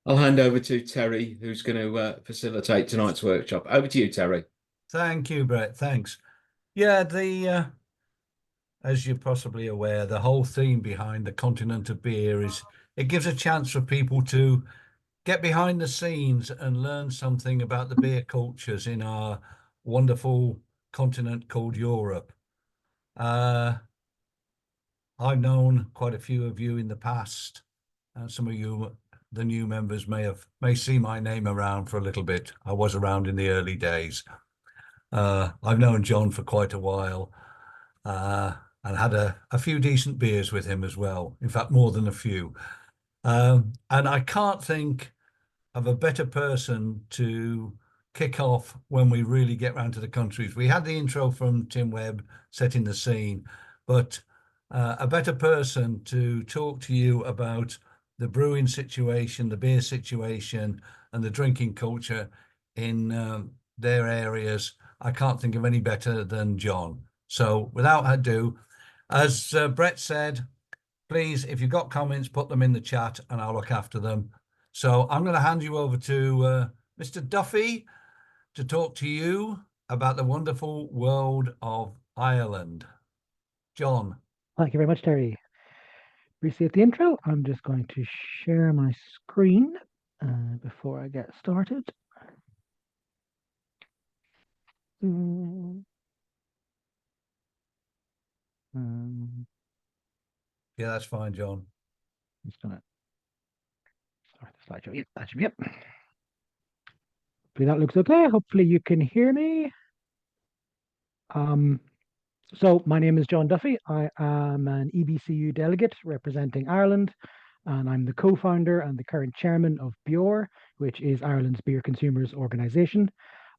I'll hand over to Terry, who's going to facilitate tonight's workshop. Over to you, Terry. Thank you, Brett. Thanks. Yeah, the as you're possibly aware, the whole theme behind the continent of beer is it gives a chance for people to get behind the scenes and learn something about the beer cultures in our wonderful continent called Europe. Uh, I've known quite a few of you in the past, and some of you, the new members, may see my name around for a little bit. I was around in the early days. I've known John for quite a while, and had a few decent beers with him as well. In fact, more than a few. And I can't think of a better person to kick off when we really get round to the countries. We had the intro from Tim Webb setting the scene, but a better person to talk to you about the brewing situation, the beer situation, and the drinking culture in their areas. I can't think of any better than John. So without ado, as Brett said, please, if you've got comments, put them in the chat and I'll look after them. So I'm going to hand you over to Mr. Duffy to talk to you about the wonderful world of Ireland. John. Thank you very much, Terry. Appreciate the intro. I'm just going to share my screen before I get started. Yeah, that's fine, John. I'm just going to start the slideshow. Yep, that should be it. Hopefully that looks okay. Hopefully you can hear me. So my name is John Duffy. I am an EBCU delegate representing Ireland, and I'm the co-founder and the current chairman of BEOR, which is Ireland's beer consumers organization.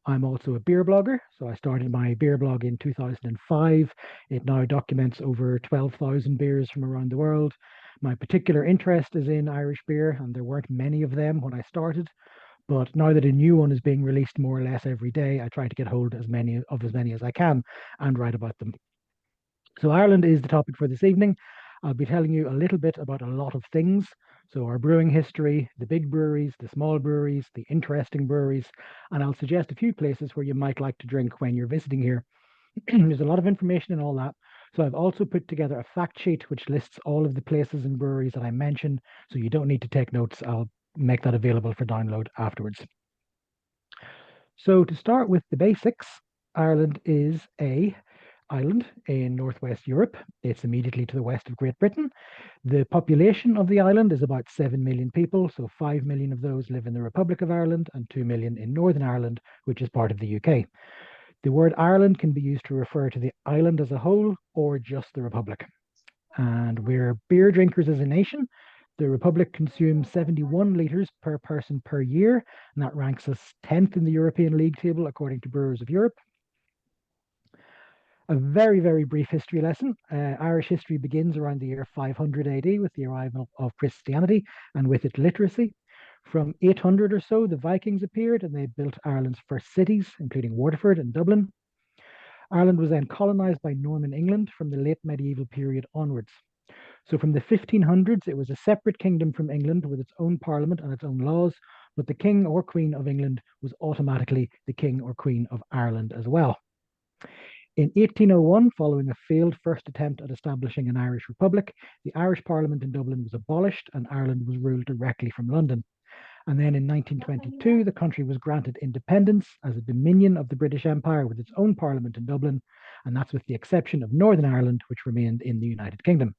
I'm also a beer blogger. So I started my beer blog in 2005. It now documents over 12,000 beers from around the world. My particular interest is in Irish beer, and there weren't many of them when I started. But now that a new one is being released more or less every day, I try to get hold of as many as I can and write about them. So Ireland is the topic for this evening. I'll be telling you a little bit about a lot of things. So our brewing history, the big breweries, the small breweries, the interesting breweries, and I'll suggest a few places where you might like to drink when you're visiting here. There's a lot of information in all that. So I've also put together a fact sheet which lists all of the places and breweries that I mentioned. So you don't need to take notes. I'll make that available for download afterwards. So to start with the basics, Ireland is a island in northwest Europe. It's immediately to the west of Great Britain. The population of the island is about 7 million people, so 5 million of those live in the Republic of Ireland and 2 million in Northern Ireland, which is part of the UK. The word Ireland can be used to refer to the island as a whole or just the Republic. And we're beer drinkers as a nation. The Republic consumes 71 litres per person per year, and that ranks us 10th in the European League table according to Brewers of Europe. A very, very brief history lesson. Irish history begins around the year 500 AD with the arrival of Christianity and with its literacy. From 800 or so, the Vikings appeared and they built Ireland's first cities, including Waterford and Dublin. Ireland was then colonized by Norman England from the late medieval period onwards. So from the 1500s, it was a separate kingdom from England with its own parliament and its own laws, but the king or queen of England was automatically the king or queen of Ireland as well. In 1801, following a failed first attempt at establishing an Irish republic, the Irish Parliament in Dublin was abolished and Ireland was ruled directly from London. And then in 1922, the country was granted independence as a dominion of the British Empire with its own parliament in Dublin, and that's with the exception of Northern Ireland, which remained in the United Kingdom.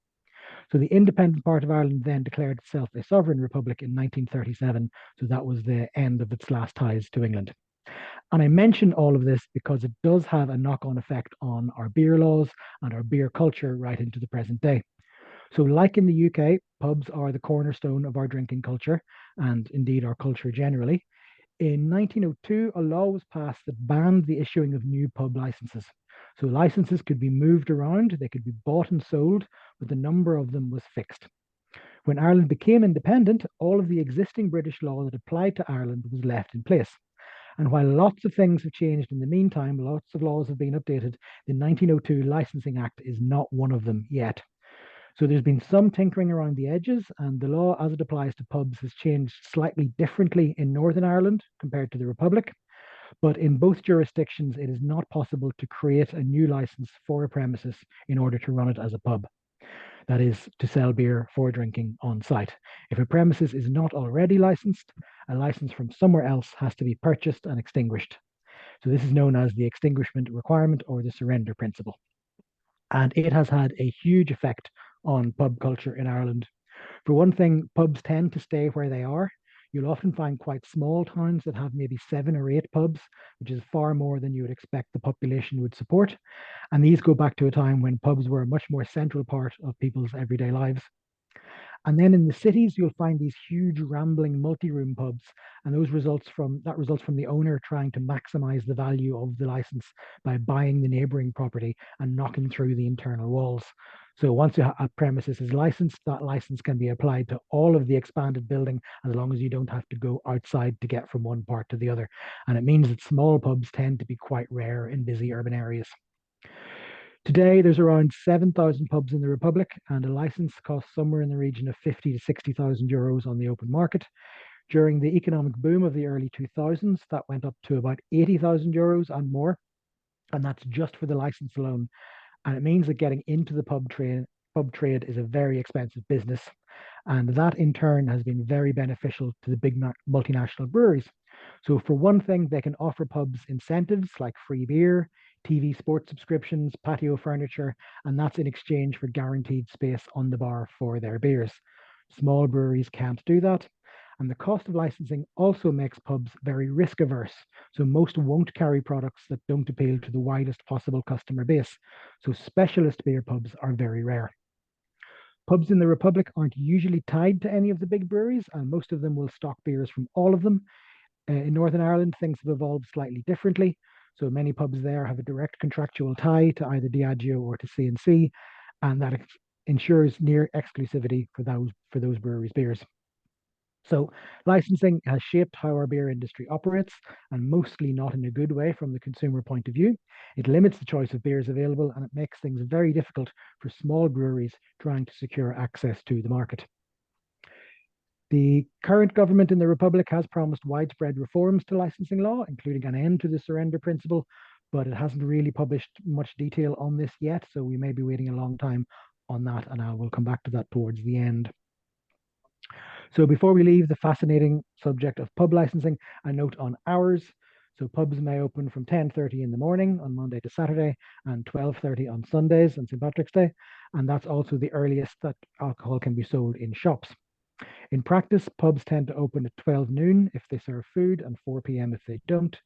So the independent part of Ireland then declared itself a sovereign republic in 1937. So that was the end of its last ties to England. And I mention all of this because it does have a knock-on effect on our beer laws and our beer culture right into the present day. So like in the UK, pubs are the cornerstone of our drinking culture and indeed our culture generally. In 1902, a law was passed that banned the issuing of new pub licenses. So licenses could be moved around, they could be bought and sold, but the number of them was fixed. When Ireland became independent, all of the existing British law that applied to Ireland was left in place. And while lots of things have changed in the meantime, lots of laws have been updated, the 1902 Licensing Act is not one of them yet. So there's been some tinkering around the edges, and the law as it applies to pubs has changed slightly differently in Northern Ireland compared to the Republic. But in both jurisdictions, it is not possible to create a new license for a premises in order to run it as a pub. That is, to sell beer for drinking on site. If a premises is not already licensed, a license from somewhere else has to be purchased and extinguished. So this is known as the extinguishment requirement or the surrender principle. And it has had a huge effect on pub culture in Ireland. For one thing, pubs tend to stay where they are. You'll often find quite small towns that have maybe 7 or 8 pubs, which is far more than you would expect the population would support. And these go back to a time when pubs were a much more central part of people's everyday lives. And then in the cities, you'll find these huge rambling multi-room pubs, and those results from the owner trying to maximize the value of the license by buying the neighboring property and knocking through the internal walls. So once a premises is licensed, that license can be applied to all of the expanded building as long as you don't have to go outside to get from one part to the other. And it means that small pubs tend to be quite rare in busy urban areas. Today, there's around 7,000 pubs in the Republic, and a license costs somewhere in the region of 50 to 60,000 euros on the open market. During the economic boom of the early 2000s, that went up to about 80,000 euros and more, and that's just for the license alone. And it means that getting into the pub trade is a very expensive business, and that in turn has been very beneficial to the big multinational breweries. So, for one thing, they can offer pubs incentives like free beer, TV sports subscriptions, patio furniture, and that's in exchange for guaranteed space on the bar for their beers. Small breweries can't do that. And the cost of licensing also makes pubs very risk averse. So most won't carry products that don't appeal to the widest possible customer base. So specialist beer pubs are very rare. Pubs in the Republic aren't usually tied to any of the big breweries, and most of them will stock beers from all of them. In Northern Ireland, things have evolved slightly differently. So many pubs there have a direct contractual tie to either Diageo or to C&C, and that ensures near exclusivity for those breweries' beers. So licensing has shaped how our beer industry operates, and mostly not in a good way from the consumer point of view. It limits the choice of beers available, and it makes things very difficult for small breweries trying to secure access to the market. The current government in the Republic has promised widespread reforms to licensing law, including an end to the surrender principle, but it hasn't really published much detail on this yet, so we may be waiting a long time on that, and I will come back to that towards the end. So before we leave the fascinating subject of pub licensing, a note on hours. So pubs may open from 10:30 in the morning on Monday to Saturday and 12:30 on Sundays and St. Patrick's Day. And that's also the earliest that alcohol can be sold in shops. In practice, pubs tend to open at 12 noon if they serve food and 4 p.m. if they don't.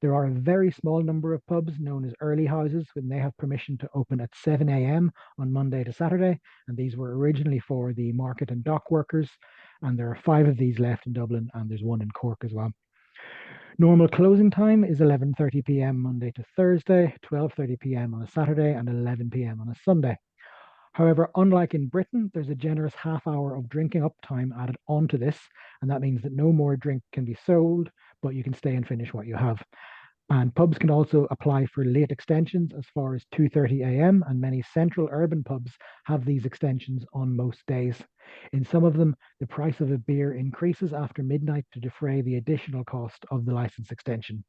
There are a very small number of pubs known as early houses when they have permission to open at 7 a.m. on Monday to Saturday, and these were originally for the market and dock workers, and there are 5 of these left in Dublin, and there's one in Cork as well. Normal closing time is 11:30 p.m. Monday to Thursday, 12:30 p.m. on a Saturday, and 11 p.m. on a Sunday. However, unlike in Britain, there's a generous half hour of drinking up time added onto this, and that means that no more drink can be sold, but you can stay and finish what you have. And pubs can also apply for late extensions as far as 2:30 a.m., and many central urban pubs have these extensions on most days. In some of them, the price of a beer increases after midnight to defray the additional cost of the license extension.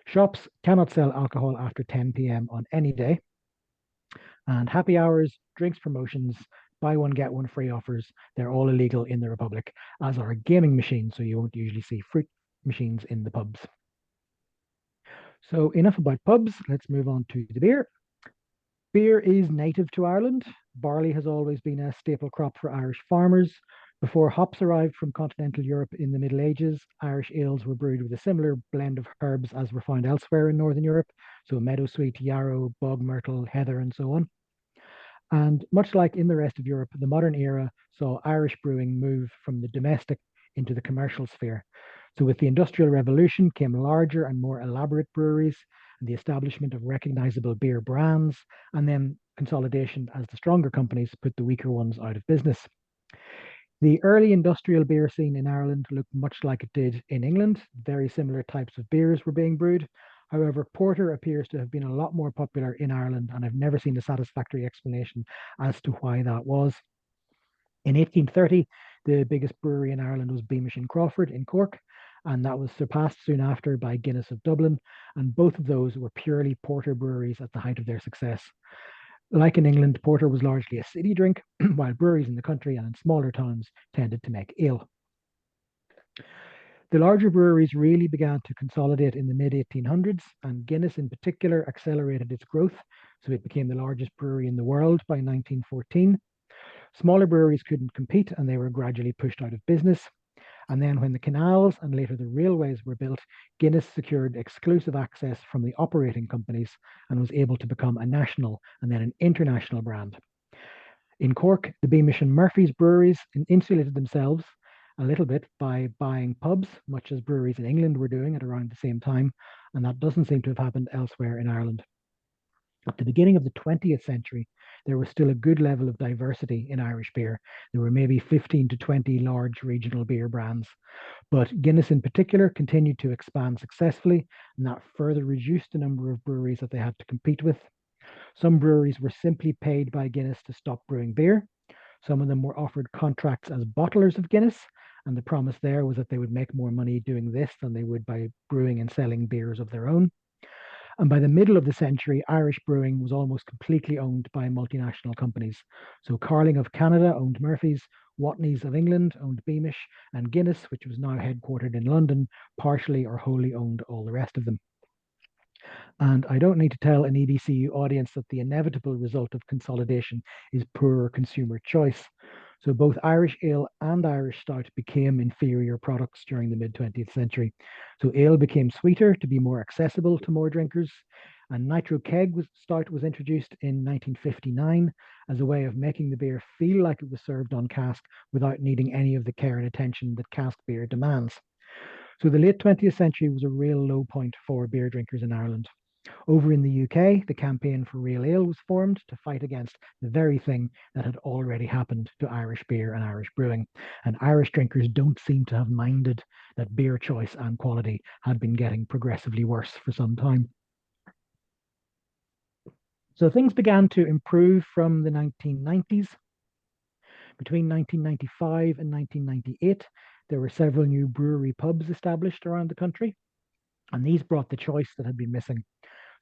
Shops cannot sell alcohol after 10 p.m. on any day, and happy hours, drinks promotions, buy one, get one free offers, they're all illegal in the Republic, as are gaming machines, so you won't usually see fruit machines in the pubs. So enough about pubs, let's move on to the beer. Beer is native to Ireland. Barley has always been a staple crop for Irish farmers. Before hops arrived from continental Europe in the Middle Ages, Irish ales were brewed with a similar blend of herbs as were found elsewhere in Northern Europe, so meadowsweet, yarrow, bog myrtle, heather, and so on. And much like in the rest of Europe, the modern era saw Irish brewing move from the domestic into the commercial sphere. So, with the Industrial Revolution came larger and more elaborate breweries, and the establishment of recognizable beer brands, and then consolidation as the stronger companies put the weaker ones out of business. The early industrial beer scene in Ireland looked much like it did in England. Very similar types of beers were being brewed. However, porter appears to have been a lot more popular in Ireland, and I've never seen a satisfactory explanation as to why that was. In 1830, the biggest brewery in Ireland was Beamish and Crawford in Cork, and that was surpassed soon after by Guinness of Dublin. And both of those were purely porter breweries at the height of their success. Like in England, porter was largely a city drink, while breweries in the country and in smaller towns tended to make ale. The larger breweries really began to consolidate in the mid 1800s, and Guinness in particular accelerated its growth, so it became the largest brewery in the world by 1914. Smaller breweries couldn't compete and they were gradually pushed out of business. And then, when the canals and later the railways were built, Guinness secured exclusive access from the operating companies and was able to become a national and then an international brand. In Cork, the Beamish and Murphy's breweries insulated themselves a little bit by buying pubs, much as breweries in England were doing at around the same time, and that doesn't seem to have happened elsewhere in Ireland. At the beginning of the 20th century, there was still a good level of diversity in Irish beer. There were maybe 15 to 20 large regional beer brands, but Guinness in particular continued to expand successfully, and that further reduced the number of breweries that they had to compete with. Some breweries were simply paid by Guinness to stop brewing beer. Some of them were offered contracts as bottlers of Guinness, and the promise there was that they would make more money doing this than they would by brewing and selling beers of their own. And by the middle of the century, Irish brewing was almost completely owned by multinational companies. So Carling of Canada owned Murphy's, Watney's of England owned Beamish, and Guinness, which was now headquartered in London, partially or wholly owned all the rest of them. And I don't need to tell an EBCU audience that the inevitable result of consolidation is poorer consumer choice. So both Irish ale and Irish stout became inferior products during the mid 20th century. So ale became sweeter to be more accessible to more drinkers. And nitro keg stout was introduced in 1959 as a way of making the beer feel like it was served on cask without needing any of the care and attention that cask beer demands. So the late 20th century was a real low point for beer drinkers in Ireland. Over in the UK, the campaign for real ale was formed to fight against the very thing that had already happened to Irish beer and Irish brewing. And Irish drinkers don't seem to have minded that beer choice and quality had been getting progressively worse for some time. So things began to improve from the 1990s. Between 1995 and 1998, there were several new brewery pubs established around the country, and these brought the choice that had been missing.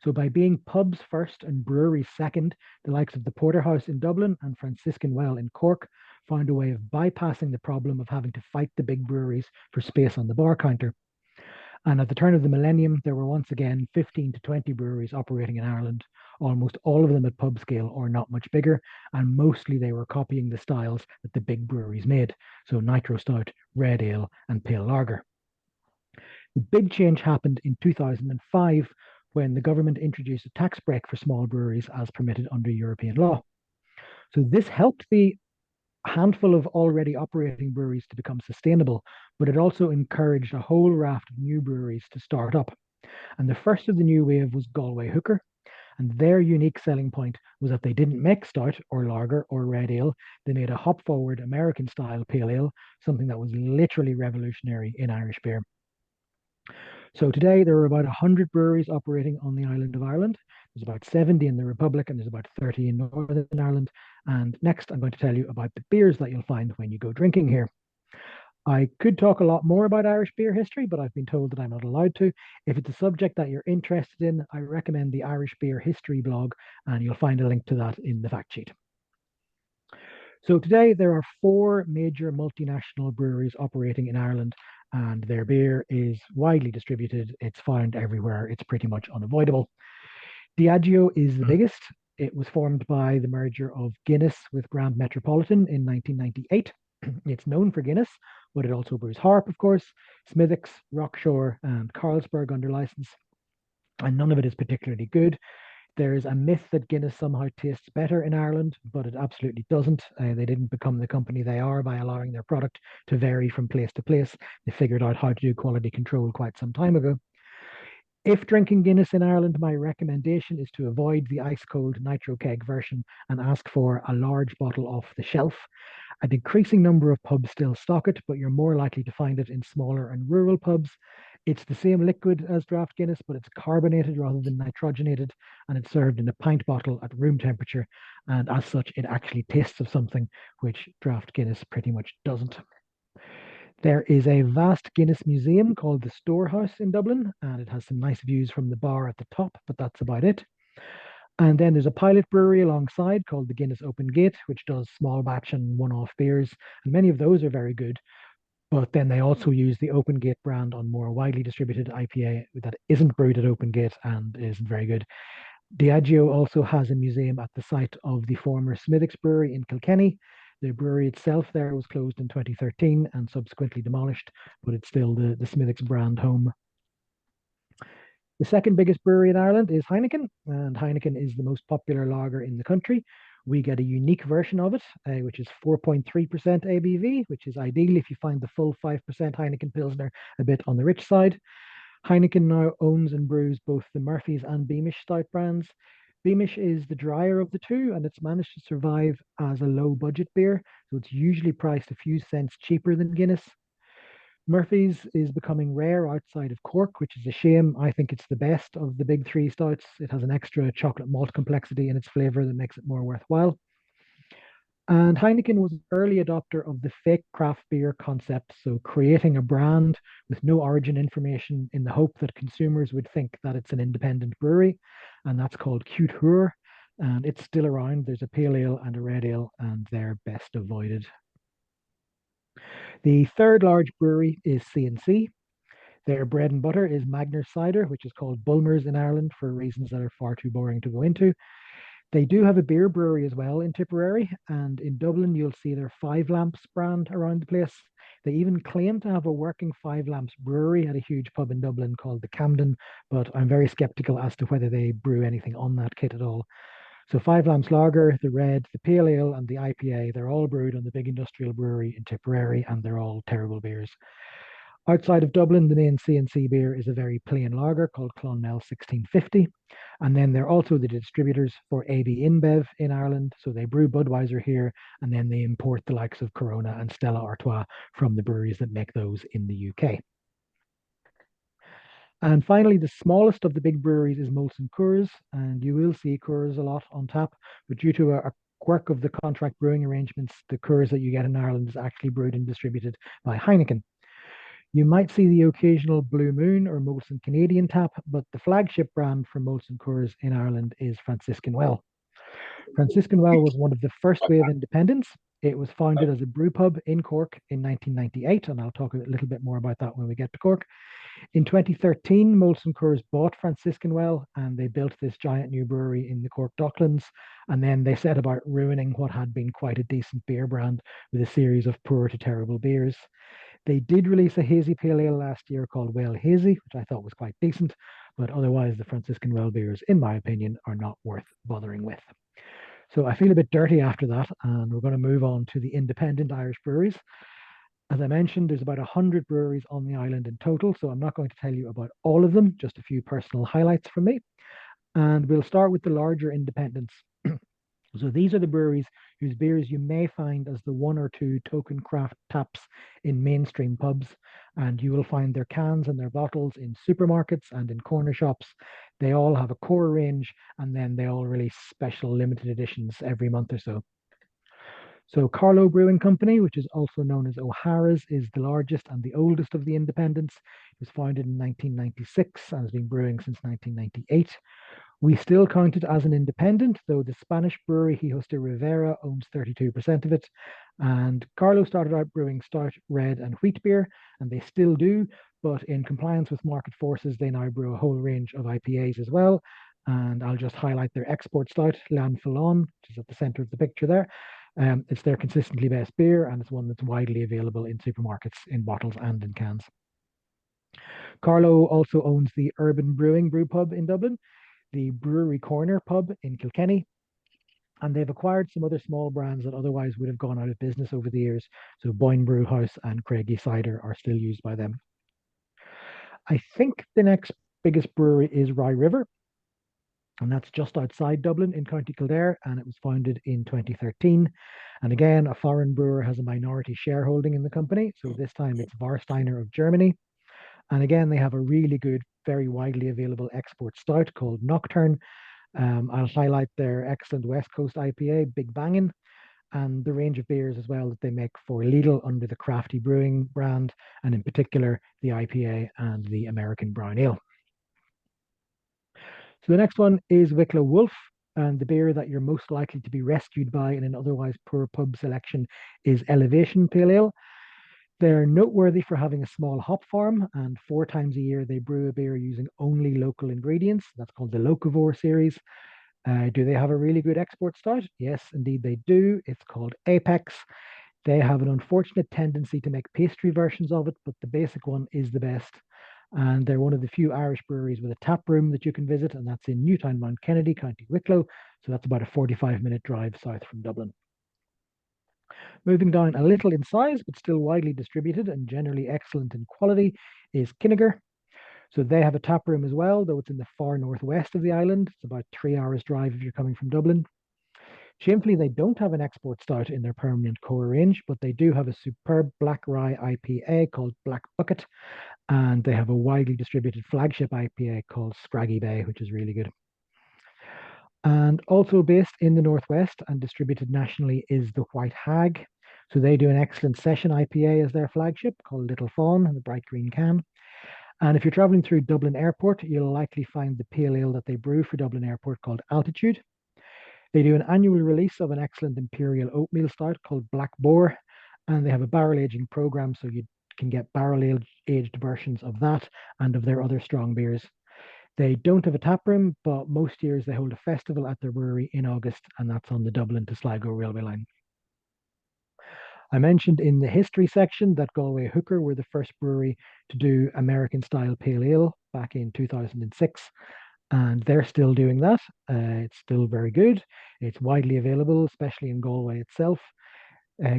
So by being pubs first and breweries second, the likes of the Porterhouse in Dublin and Franciscan Well in Cork found a way of bypassing the problem of having to fight the big breweries for space on the bar counter. And at the turn of the millennium, there were once again 15 to 20 breweries operating in Ireland, almost all of them at pub scale or not much bigger, and mostly they were copying the styles that the big breweries made, so nitro stout, red ale, and pale lager. The big change happened in 2005 when the government introduced a tax break for small breweries as permitted under European law. So this helped the handful of already operating breweries to become sustainable, but it also encouraged a whole raft of new breweries to start up. And the first of the new wave was Galway Hooker. And their unique selling point was that they didn't make stout or lager or red ale. They made a hop forward American style pale ale, something that was literally revolutionary in Irish beer. So today there are about 100 breweries operating on the island of Ireland. There's about 70 in the Republic and there's about 30 in Northern Ireland. And next I'm going to tell you about the beers that you'll find when you go drinking here. I could talk a lot more about Irish beer history, but I've been told that I'm not allowed to. If it's a subject that you're interested in, I recommend the Irish Beer History blog, and you'll find a link to that in the fact sheet. So today there are 4 major multinational breweries operating in Ireland, and their beer is widely distributed. It's found everywhere. It's pretty much unavoidable. Diageo is the biggest. It was formed by the merger of Guinness with Grand Metropolitan in 1998. It's known for Guinness, but it also brews Harp, of course, Smithwick's, Rockshore, and Carlsberg under license. And none of it is particularly good. There's a myth that Guinness somehow tastes better in Ireland, but it absolutely doesn't. They didn't become the company they are by allowing their product to vary from place to place. They figured out how to do quality control quite some time ago. If drinking Guinness in Ireland, my recommendation is to avoid the ice cold nitro keg version and ask for a large bottle off the shelf. A decreasing number of pubs still stock it, but you're more likely to find it in smaller and rural pubs. It's the same liquid as draft Guinness, but it's carbonated rather than nitrogenated, and it's served in a pint bottle at room temperature. And as such, it actually tastes of something, which draft Guinness pretty much doesn't. There is a vast Guinness museum called the Storehouse in Dublin, and it has some nice views from the bar at the top, but that's about it. And then there's a pilot brewery alongside called the Guinness Open Gate, which does small batch and one off beers. And many of those are very good. But then they also use the Open Gate brand on more widely distributed IPA that isn't brewed at Open Gate and isn't very good. Diageo also has a museum at the site of the former Smithwick's Brewery in Kilkenny. The brewery itself there was closed in 2013 and subsequently demolished, but it's still the Smithwick's brand home. The second biggest brewery in Ireland is Heineken, and Heineken is the most popular lager in the country. We get a unique version of it, which is 4.3% ABV, which is ideal if you find the full 5% Heineken Pilsner a bit on the rich side. Heineken now owns and brews both the Murphy's and Beamish Stout brands. Beamish is the drier of the two, and it's managed to survive as a low budget beer, so it's usually priced a few cents cheaper than Guinness. Murphy's is becoming rare outside of Cork, which is a shame. I think it's the best of the big three stouts. It has an extra chocolate malt complexity in its flavor that makes it more worthwhile. And Heineken was an early adopter of the fake craft beer concept, so creating a brand with no origin information in the hope that consumers would think that it's an independent brewery, and that's called Culture. And it's still around. There's a pale ale and a red ale, and they're best avoided. The third large brewery is C&C. Their bread and butter is Magner's cider, which is called Bulmers in Ireland for reasons that are far too boring to go into. They do have a beer brewery as well in Tipperary, and in Dublin you'll see their Five Lamps brand around the place. They even claim to have a working Five Lamps brewery at a huge pub in Dublin called the Camden, but I'm very skeptical as to whether they brew anything on that kit at all. So Five Lamps Lager, the Red, the Pale Ale, and the IPA, they're all brewed on the big industrial brewery in Tipperary, and they're all terrible beers. Outside of Dublin, the main C&C beer is a very plain lager called Clonmel 1650. And then they're also the distributors for AB InBev in Ireland. So they brew Budweiser here, and then they import the likes of Corona and Stella Artois from the breweries that make those in the UK. And finally, the smallest of the big breweries is Molson Coors, and you will see Coors a lot on tap, but due to a quirk of the contract brewing arrangements, the Coors that you get in Ireland is actually brewed and distributed by Heineken. You might see the occasional Blue Moon or Molson Canadian tap, but the flagship brand for Molson Coors in Ireland is Franciscan Well. Franciscan Well was one of the first wave independents. It was founded as a brew pub in Cork in 1998, and I'll talk a little bit more about that when we get to Cork. In 2013, Molson Coors bought Franciscan Well, and they built this giant new brewery in the Cork Docklands. And then they set about ruining what had been quite a decent beer brand with a series of poor to terrible beers. They did release a hazy pale ale last year called Well Hazy, which I thought was quite decent, but otherwise the Franciscan Well beers, in my opinion, are not worth bothering with. So I feel a bit dirty after that, and we're going to move on to the independent Irish breweries. As I mentioned, there's about 100 breweries on the island in total, so I'm not going to tell you about all of them, just a few personal highlights from me. And we'll start with the larger independents. So these are the breweries whose beers you may find as the one or two token craft taps in mainstream pubs, and you will find their cans and their bottles in supermarkets and in corner shops. They all have a core range, and then they all release special limited editions every month or so. So Carlow Brewing Company, which is also known as O'Hara's, is the largest and the oldest of the independents. It was founded in 1996 and has been brewing since 1998. We still count it as an independent, though the Spanish brewery Hijos de Rivera owns 32% of it. And Carlo started out brewing stout, red, and wheat beer, and they still do. But in compliance with market forces, they now brew a whole range of IPAs as well. And I'll just highlight their export stout, Lan Fallon, which is at the center of the picture there. It's their consistently best beer, and it's one that's widely available in supermarkets, in bottles and in cans. Carlo also owns the Urban Brewing Brew Pub in Dublin, the Brewery Corner pub in Kilkenny, and they've acquired some other small brands that otherwise would have gone out of business over the years. So Boyne Brew House and Craigie Cider are still used by them. I think the next biggest brewery is Rye River, and that's just outside Dublin in County Kildare, and it was founded in 2013. And again, a foreign brewer has a minority shareholding in the company, so this time it's Warsteiner of Germany. And again, they have a really good, very widely available export stout called Nocturne. I'll highlight their excellent West Coast IPA, Big Bangin', and the range of beers as well that they make for Lidl under the Crafty Brewing brand, and in particular, the IPA and the American Brown Ale. So the next one is Wicklow Wolf, and the beer that you're most likely to be rescued by in an otherwise poor pub selection is Elevation Pale Ale. They're noteworthy for having a small hop farm, and 4 times a year they brew a beer using only local ingredients. That's called the Locavore series. Do they have a really good export stout? Yes, indeed they do. It's called Apex. They have an unfortunate tendency to make pastry versions of it, but the basic one is the best. And they're one of the few Irish breweries with a tap room that you can visit, and that's in Newtown, Mount Kennedy, County Wicklow. So that's about a 45-minute drive south from Dublin. Moving down a little in size, but still widely distributed and generally excellent in quality, is Kinniger. So they have a tap room as well, though it's in the far northwest of the island. It's about 3 hours drive if you're coming from Dublin. Shamefully, they don't have an export stout in their permanent core range, but they do have a superb black rye IPA called Black Bucket, and they have a widely distributed flagship IPA called Scraggy Bay, which is really good. And also based in the Northwest and distributed nationally is the White Hag. So they do an excellent session IPA as their flagship called Little Fawn in the bright green can. And if you're traveling through Dublin Airport, you'll likely find the pale ale that they brew for Dublin Airport called Altitude. They do an annual release of an excellent imperial oatmeal stout called Black Boar, and they have a barrel aging program so you can get barrel aged versions of that and of their other strong beers. They don't have a tap room, but most years they hold a festival at their brewery in August, and that's on the Dublin to Sligo railway line. I mentioned in the history section that Galway Hooker were the first brewery to do American style pale ale back in 2006, and they're still doing that. It's still very good. It's widely available, especially in Galway itself.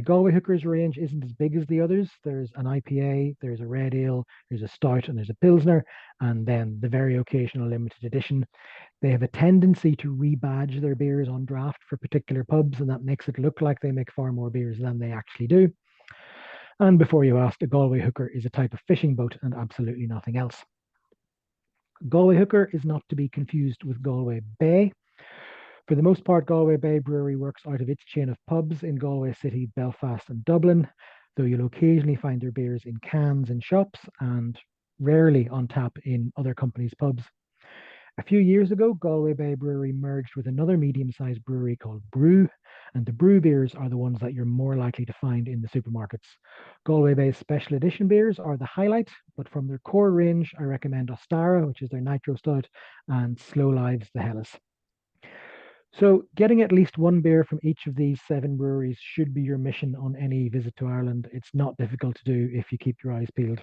Galway Hooker's range isn't as big as the others. There's an IPA, there's a red ale, there's a stout, and there's a pilsner, and then the very occasional limited edition. They have a tendency to rebadge their beers on draft for particular pubs, and that makes it look like they make far more beers than they actually do. And before you ask, a Galway Hooker is a type of fishing boat and absolutely nothing else. Galway Hooker is not to be confused with Galway Bay. For the most part, Galway Bay Brewery works out of its chain of pubs in Galway City, Belfast, and Dublin, though you'll occasionally find their beers in cans in shops and rarely on tap in other companies' pubs. A few years ago, Galway Bay Brewery merged with another medium-sized brewery called Brew, and the Brew beers are the ones that you're more likely to find in the supermarkets. Galway Bay's special edition beers are the highlight, but from their core range, I recommend Ostara, which is their nitro stout, and Slow Lives, the Hellas. So, getting at least one beer from each of these 7 breweries should be your mission on any visit to Ireland. It's not difficult to do if you keep your eyes peeled.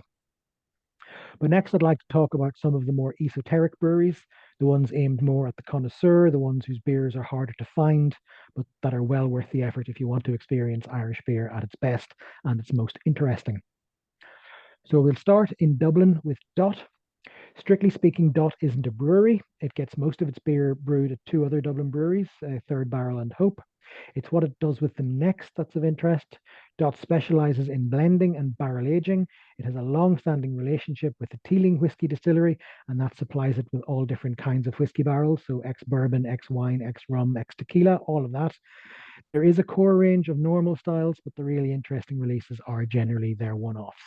But next, I'd like to talk about some of the more esoteric breweries, the ones aimed more at the connoisseur, the ones whose beers are harder to find, but that are well worth the effort if you want to experience Irish beer at its best and its most interesting. So, we'll start in Dublin with Dot. Strictly speaking, Dot isn't a brewery. It gets most of its beer brewed at 2 other Dublin breweries, Third Barrel and Hope. It's what it does with them next that's of interest. Dot specializes in blending and barrel aging. It has a long-standing relationship with the Teeling whiskey distillery, and that supplies it with all different kinds of whiskey barrels, so ex-bourbon, ex-wine, ex-rum, ex-tequila, all of that. There is a core range of normal styles, but the really interesting releases are generally their one-offs.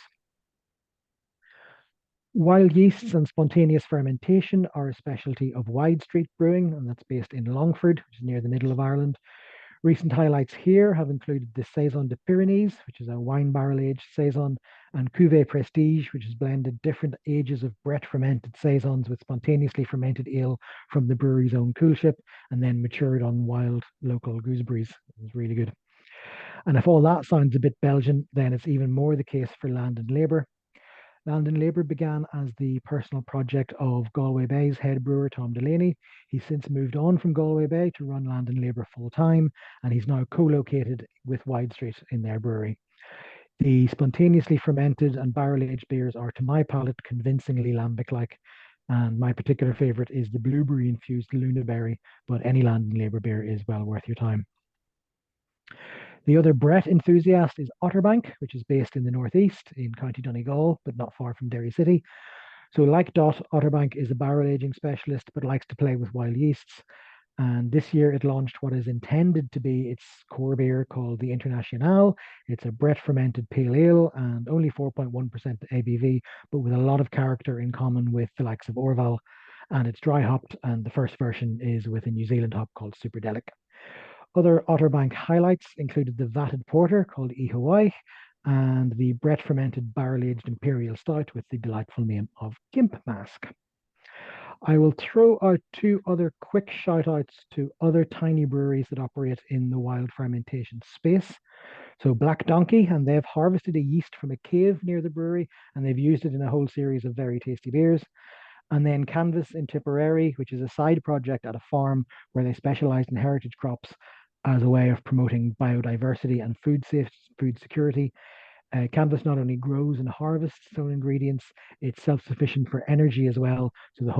Wild yeasts and spontaneous fermentation are a specialty of Wide Street Brewing, and that's based in Longford, which is near the middle of Ireland. Recent highlights here have included the Saison de Pyrenees, which is a wine barrel aged Saison, and Cuvée Prestige, which has blended different ages of Brett fermented Saisons with spontaneously fermented ale from the brewery's own coolship, and then matured on wild local gooseberries. It was really good. And if all that sounds a bit Belgian, then it's even more the case for Land and Labour. Land and Labour began as the personal project of Galway Bay's head brewer, Tom Delaney. He's since moved on from Galway Bay to run Land and Labour full time, and he's now co-located with Wide Street in their brewery. The spontaneously fermented and barrel-aged beers are, to my palate, convincingly lambic-like, and my particular favourite is the blueberry-infused Lunaberry, but any Land and Labour beer is well worth your time. The other Brett enthusiast is Otterbank, which is based in the northeast in County Donegal, but not far from Derry City. So, like Dot, Otterbank is a barrel aging specialist, but likes to play with wild yeasts. And this year it launched what is intended to be its core beer called the International. It's a Brett fermented pale ale and only 4.1% ABV, but with a lot of character in common with the likes of Orval. And it's dry hopped, and the first version is with a New Zealand hop called Superdelic. Other Otterbank highlights included the vatted porter called E Hawaii and the Brett fermented barrel aged imperial stout with the delightful name of Gimp Mask. I will throw out two other quick shout outs to other tiny breweries that operate in the wild fermentation space. So Black Donkey, and they've harvested a yeast from a cave near the brewery, and they've used it in a whole series of very tasty beers. And then Canvas in Tipperary, which is a side project at a farm where they specialize in heritage crops as a way of promoting biodiversity and food security. Canvas not only grows and harvests its own ingredients, it's self-sufficient for energy as well. So the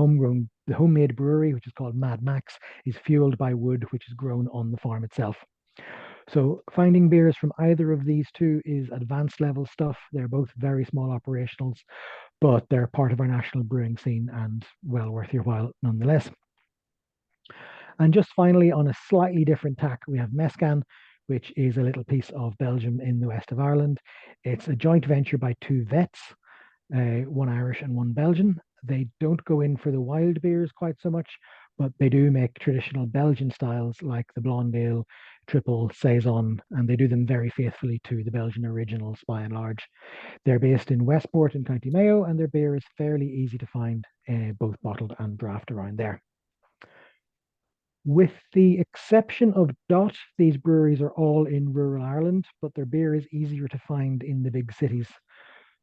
homemade brewery, which is called Mad Max, is fueled by wood which is grown on the farm itself. So finding beers from either of these two is advanced level stuff. They're both very small operationals, but they're part of our national brewing scene and well worth your while nonetheless. And just finally, on a slightly different tack, we have Mescan, which is a little piece of Belgium in the west of Ireland. It's a joint venture by two vets, one Irish and one Belgian. They don't go in for the wild beers quite so much, but they do make traditional Belgian styles like the blonde ale, triple saison, and they do them very faithfully to the Belgian originals by and large. They're based in Westport in County Mayo, and their beer is fairly easy to find, both bottled and draft around there. With the exception of Dot, these breweries are all in rural Ireland, but their beer is easier to find in the big cities.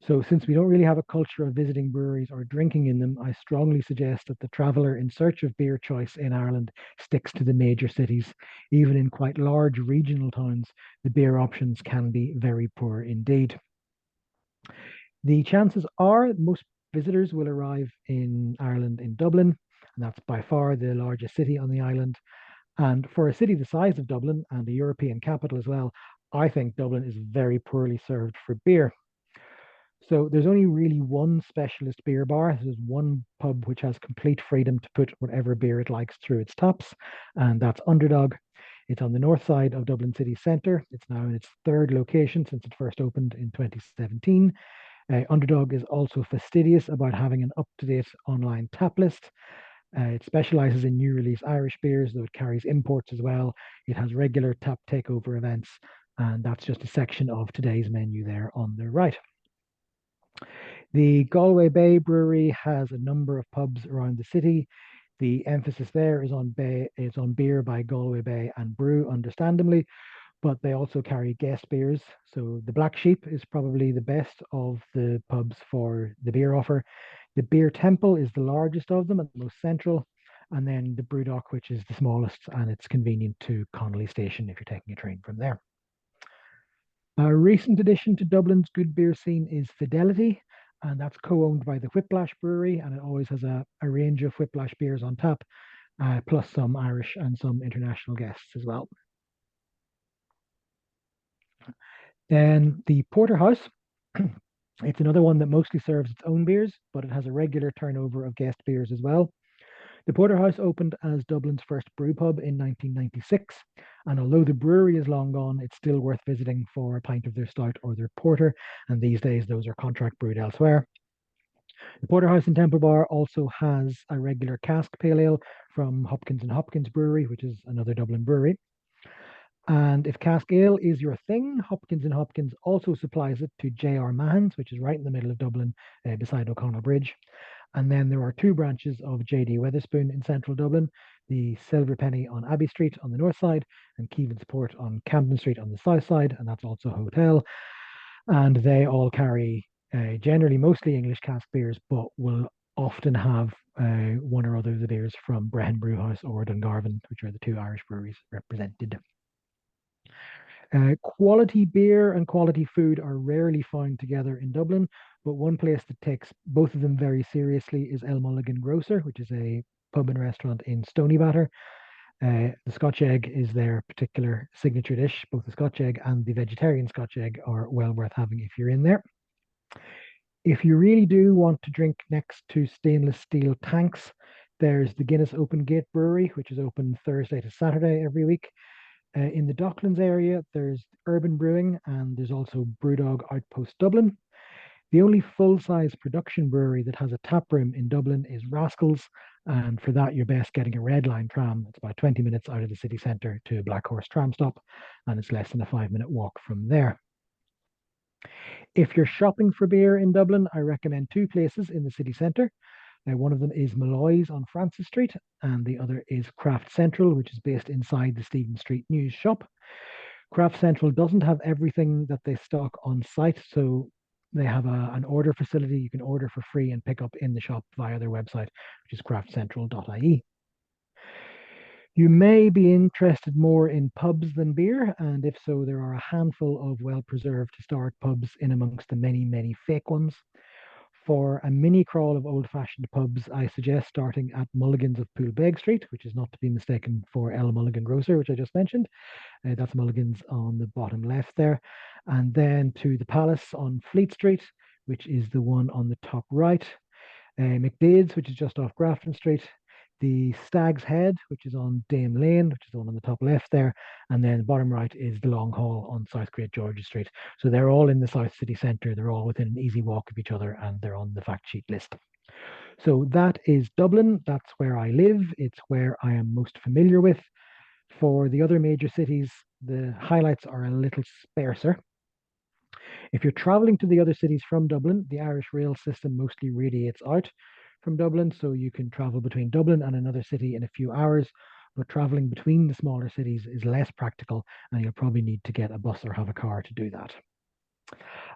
So, since we don't really have a culture of visiting breweries or drinking in them, I strongly suggest that the traveller in search of beer choice in Ireland sticks to the major cities. Even in quite large regional towns, the beer options can be very poor indeed. The chances are most visitors will arrive in Ireland in Dublin, and that's by far the largest city on the island. And for a city the size of Dublin and a European capital as well, I think Dublin is very poorly served for beer. So there's only really one specialist beer bar. There's one pub which has complete freedom to put whatever beer it likes through its taps, and that's Underdog. It's on the north side of Dublin city centre. It's now in its third location since it first opened in 2017. Underdog is also fastidious about having an up-to-date online tap list. It specializes in new release Irish beers, though it carries imports as well. It has regular tap takeover events, and that's just a section of today's menu there on the right. The Galway Bay Brewery has a number of pubs around the city. The emphasis there is on beer by Galway Bay and Brew, understandably, but they also carry guest beers. So the Black Sheep is probably the best of the pubs for the beer offer. The Beer Temple is the largest of them and the most central. And then the Brewdock, which is the smallest, and it's convenient to Connolly Station if you're taking a train from there. A recent addition to Dublin's good beer scene is Fidelity, and that's co-owned by the Whiplash Brewery, and it always has a range of Whiplash beers on tap, plus some Irish and some international guests as well. Then the Porterhouse, it's another one that mostly serves its own beers, but it has a regular turnover of guest beers as well. The Porterhouse opened as Dublin's first brew pub in 1996, and although the brewery is long gone, it's still worth visiting for a pint of their stout or their porter, and these days those are contract brewed elsewhere. The Porterhouse in Temple Bar also has a regular cask pale ale from Hopkins and Hopkins Brewery, which is another Dublin brewery. And if cask ale is your thing, Hopkins and Hopkins also supplies it to J.R. Mahon's, which is right in the middle of Dublin, beside O'Connell Bridge. And then there are two branches of J.D. Wetherspoon in central Dublin, the Silver Penny on Abbey Street on the north side and Keevan's Port on Camden Street on the south side, and that's also a hotel. And they all carry generally mostly English cask beers, but will often have one or other of the beers from Brehon Brewhouse or Dungarvan, which are the two Irish breweries represented. Quality beer and quality food are rarely found together in Dublin, but one place that takes both of them very seriously is El Mulligan Grocer, which is a pub and restaurant in Stoneybatter. The Scotch egg is their particular signature dish. Both the Scotch egg and the vegetarian Scotch egg are well worth having if you're in there. If you really do want to drink next to stainless steel tanks, there's the Guinness Open Gate Brewery, which is open Thursday to Saturday every week. In the Docklands area, there's Urban Brewing, and there's also Brewdog Outpost Dublin. The only full-size production brewery that has a tap room in Dublin is Rascals, and for that, you're best getting a Red Line tram. It's about 20 minutes out of the city centre to Black Horse tram stop, and it's less than a 5-minute walk from there. If you're shopping for beer in Dublin, I recommend two places in the city centre. One of them is Malloy's on Francis Street, and the other is Craft Central, which is based inside the Stephen Street News shop. Craft Central doesn't have everything that they stock on site, so they have an order facility. You can order for free and pick up in the shop via their website, which is craftcentral.ie. You may be interested more in pubs than beer, and if so, there are a handful of well-preserved historic pubs in amongst the many, many fake ones. For a mini crawl of old-fashioned pubs, I suggest starting at Mulligan's of Poolbeg Street, which is not to be mistaken for L. Mulligan Grocer, which I just mentioned. That's Mulligan's on the bottom left there. And then to the Palace on Fleet Street, which is the one on the top right. McDade's, which is just off Grafton Street. The Stag's Head, which is on Dame Lane, which is the one on the top left there. And then bottom right is the Long Hall on South Great George's Street. So they're all in the South City Centre. They're all within an easy walk of each other, and they're on the fact sheet list. So that is Dublin. That's where I live. It's where I am most familiar with. For the other major cities, the highlights are a little sparser. If you're traveling to the other cities from Dublin, the Irish rail system mostly radiates out from Dublin, so you can travel between Dublin and another city in a few hours, but traveling between the smaller cities is less practical, and you'll probably need to get a bus or have a car to do that.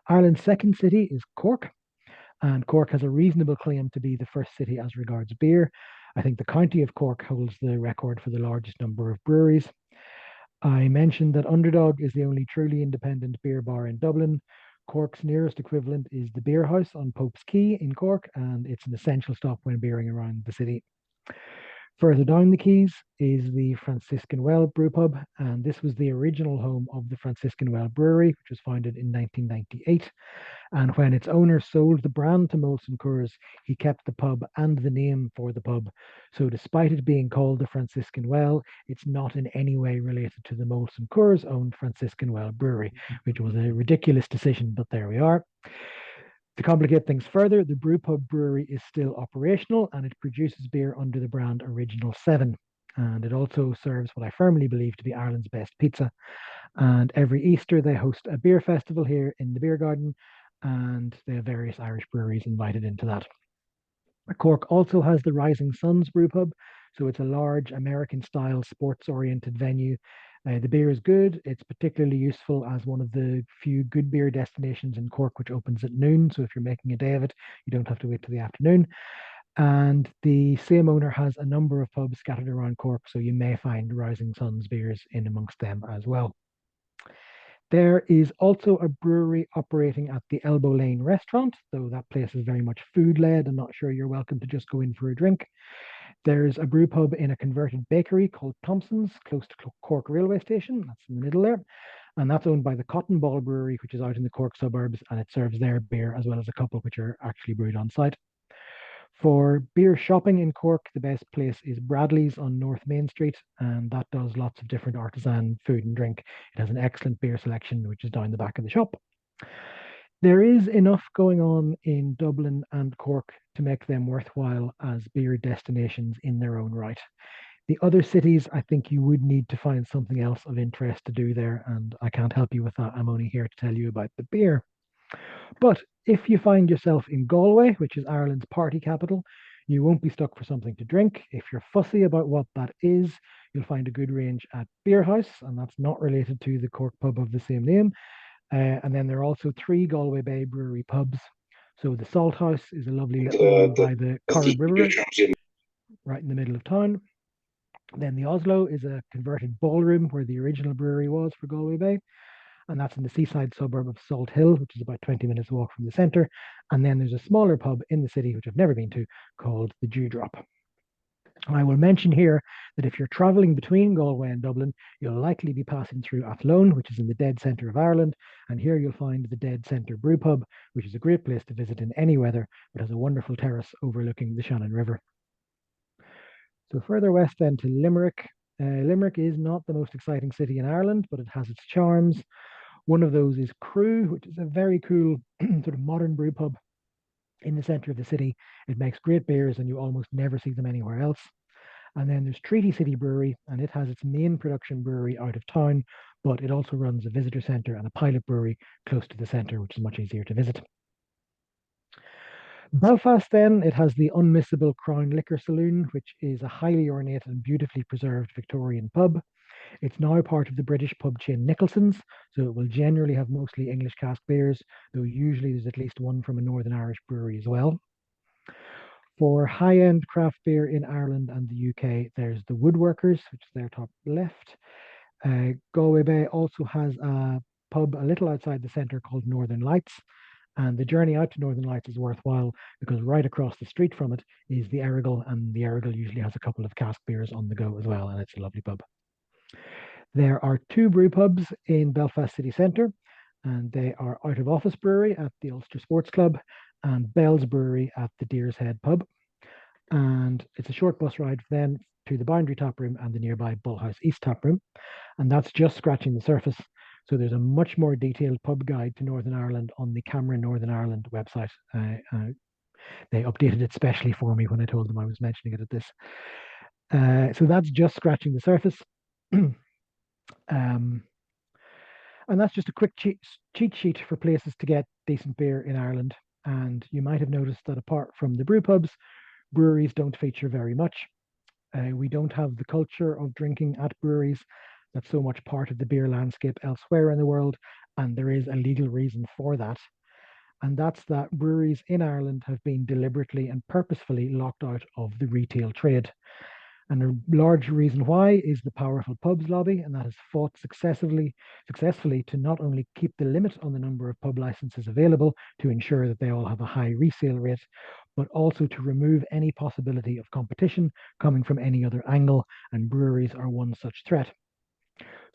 Ireland's second city is Cork, and Cork has a reasonable claim to be the first city as regards beer. I think the county of Cork holds the record for the largest number of breweries. I mentioned that Underdog is the only truly independent beer bar in Dublin. Cork's nearest equivalent is the Beer House on Pope's Quay in Cork, and it's an essential stop when beering around the city. Further down the quays is the Franciscan Well Brew Pub, and this was the original home of the Franciscan Well Brewery, which was founded in 1998. And when its owner sold the brand to Molson Coors, he kept the pub and the name for the pub. So despite it being called the Franciscan Well, it's not in any way related to the Molson Coors owned Franciscan Well Brewery, which was a ridiculous decision, but there we are. To complicate things further, the Brewpub Brewery is still operational, and it produces beer under the brand Original 7. And it also serves what I firmly believe to be Ireland's best pizza. And every Easter, they host a beer festival here in the beer garden, and they have various Irish breweries invited into that. Cork also has the Rising Suns Brew Pub, so it's a large American-style sports-oriented venue. The beer is good. It's particularly useful as one of the few good beer destinations in Cork, which opens at noon. So if you're making a day of it, you don't have to wait till the afternoon. And the same owner has a number of pubs scattered around Cork, so you may find Rising Suns beers in amongst them as well. There is also a brewery operating at the Elbow Lane restaurant, though that place is very much food-led. I'm not sure you're welcome to just go in for a drink. There's a brew pub in a converted bakery called Thompson's, close to Cork railway station. That's in the middle there. And that's owned by the Cotton Ball Brewery, which is out in the Cork suburbs, and it serves their beer as well as a couple which are actually brewed on site. For beer shopping in Cork, the best place is Bradley's on North Main Street, and that does lots of different artisan food and drink. It has an excellent beer selection, which is down the back of the shop. There is enough going on in Dublin and Cork to make them worthwhile as beer destinations in their own right. The other cities, I think you would need to find something else of interest to do there, and I can't help you with that. I'm only here to tell you about the beer. But if you find yourself in Galway, which is Ireland's party capital, you won't be stuck for something to drink. If you're fussy about what that is, you'll find a good range at Beer House, and that's not related to the Cork pub of the same name. And then there are also 3 Galway Bay brewery pubs. So the Salt House is a lovely little one by the Corrib River, right in the middle of town. Then the Oslo is a converted ballroom where the original brewery was for Galway Bay. And that's in the seaside suburb of Salt Hill, which is about 20 minutes walk from the centre. And then there's a smaller pub in the city, which I've never been to, called the Dewdrop. I will mention here that if you're travelling between Galway and Dublin, you'll likely be passing through Athlone, which is in the dead centre of Ireland. And here you'll find the Dead Centre Brew Pub, which is a great place to visit in any weather, but has a wonderful terrace overlooking the Shannon River. So further west then to Limerick. Limerick is not the most exciting city in Ireland, but it has its charms. One of those is Crew, which is a very cool sort of modern brew pub in the centre of the city. It makes great beers and you almost never see them anywhere else. And then there's Treaty City Brewery, and it has its main production brewery out of town, but it also runs a visitor centre and a pilot brewery close to the centre, which is much easier to visit. Belfast, then, it has the unmissable Crown Liquor Saloon, which is a highly ornate and beautifully preserved Victorian pub. It's now part of the British pub chain Nicholson's, so it will generally have mostly English cask beers, though usually there's at least one from a Northern Irish brewery as well. For high-end craft beer in Ireland and the UK, there's the Woodworkers, which is their top left. Galway Bay also has a pub a little outside the centre called Northern Lights, and the journey out to Northern Lights is worthwhile because right across the street from it is the Errigal, and the Errigal usually has a couple of cask beers on the go as well, and it's a lovely pub. There are two brew pubs in Belfast city centre, and they are Out of Office Brewery at the Ulster Sports Club and Bell's Brewery at the Deer's Head pub. And it's a short bus ride then to the Boundary Tap Room and the nearby Bullhouse East Tap Room. And that's just scratching the surface. So there's a much more detailed pub guide to Northern Ireland on the Cameron Northern Ireland website. They updated it specially for me when I told them I was mentioning it at this. So that's just scratching the surface. And that's just a quick cheat sheet for places to get decent beer in Ireland. And you might have noticed that apart from the brew pubs, breweries don't feature very much. We don't have the culture of drinking at breweries that's so much part of the beer landscape elsewhere in the world, and there is a legal reason for that. And that's that breweries in Ireland have been deliberately and purposefully locked out of the retail trade. And a large reason why is the powerful pubs lobby, and that has fought successfully to not only keep the limit on the number of pub licenses available to ensure that they all have a high resale rate, but also to remove any possibility of competition coming from any other angle, and breweries are one such threat.